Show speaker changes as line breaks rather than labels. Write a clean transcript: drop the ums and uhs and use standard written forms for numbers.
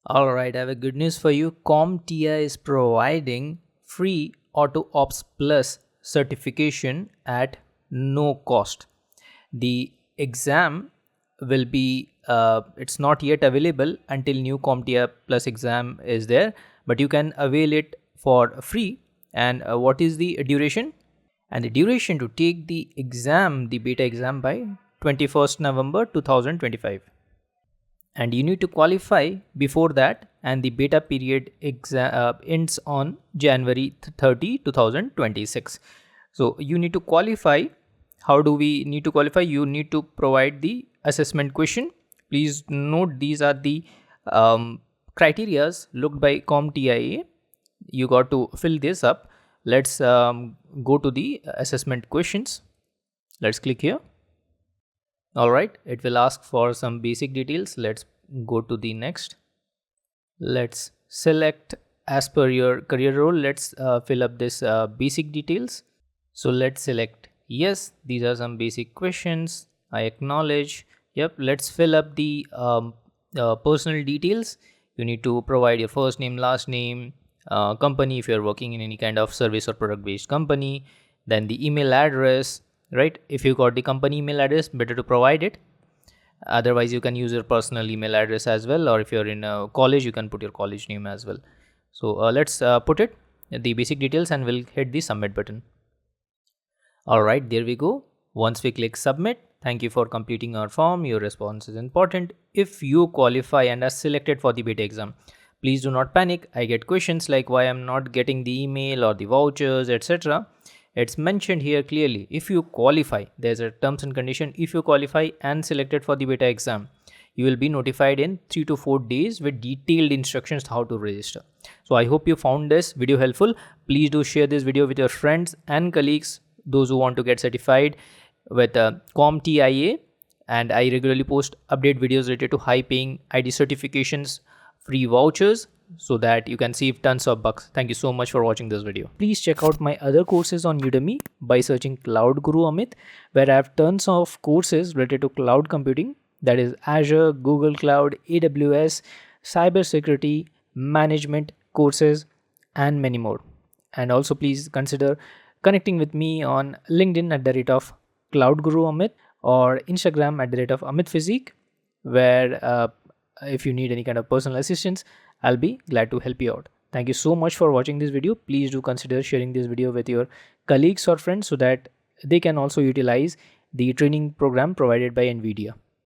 Alright, I have a good news for you. CompTIA is providing free AutoOps Plus certification at no cost. The exam will be, it's not yet available until new CompTIA Plus exam is there, but you can avail it for free. And what is the duration? And the duration to take the exam, the beta exam, by 21st November 2025. And you need to qualify before that, and the beta period ends on January 30, 2026. So you need to qualify. How do we need to qualify? You need to provide the assessment question. Please note these are the criterias looked by CompTIA. You got to fill this up. Let's go to the assessment questions. Let's click here. Alright, it will ask for some basic details. Let's go to the next. Let's select as per your career role. Let's fill up this basic details. So let's select yes. These are some basic questions. I acknowledge. Yep, let's fill up the personal details. You need to provide your first name, last name, company if you're working in any kind of service or product based company, then the email address. Right, if you got the company email address, better to provide it. Otherwise you can use your personal email address as well, or if you're in a college you can put your college name as well. So let's put it the basic details and we'll hit the submit button. All right, there we go. Once we click submit, thank you for completing our form. Your response is important. If you qualify and are selected for the beta exam, please do not panic. I get questions like why I'm not getting the email or the vouchers, etc. It's mentioned here clearly. If you qualify, there's a terms and condition. If you qualify and selected for the beta exam, you will be notified in 3 to 4 days with detailed instructions how to register. So I hope you found this video helpful. Please do share this video with your friends and colleagues, those who want to get certified with CompTIA. And I regularly post update videos related to high paying ID certifications, free vouchers, so that you can save tons of bucks. Thank you so much for watching this video. Please check out my other courses on Udemy by searching Cloud Guru Amit, where I have tons of courses related to cloud computing, that is Azure, Google Cloud, AWS, cybersecurity, management courses, and many more. And also please consider connecting with me on LinkedIn at the rate of Cloud Guru Amit, or Instagram at the rate of Amit Physique, where if you need any kind of personal assistance, I'll be glad to help you out. Thank you so much for watching this video. Please do consider sharing this video with your colleagues or friends so that they can also utilize the training program provided by NVIDIA.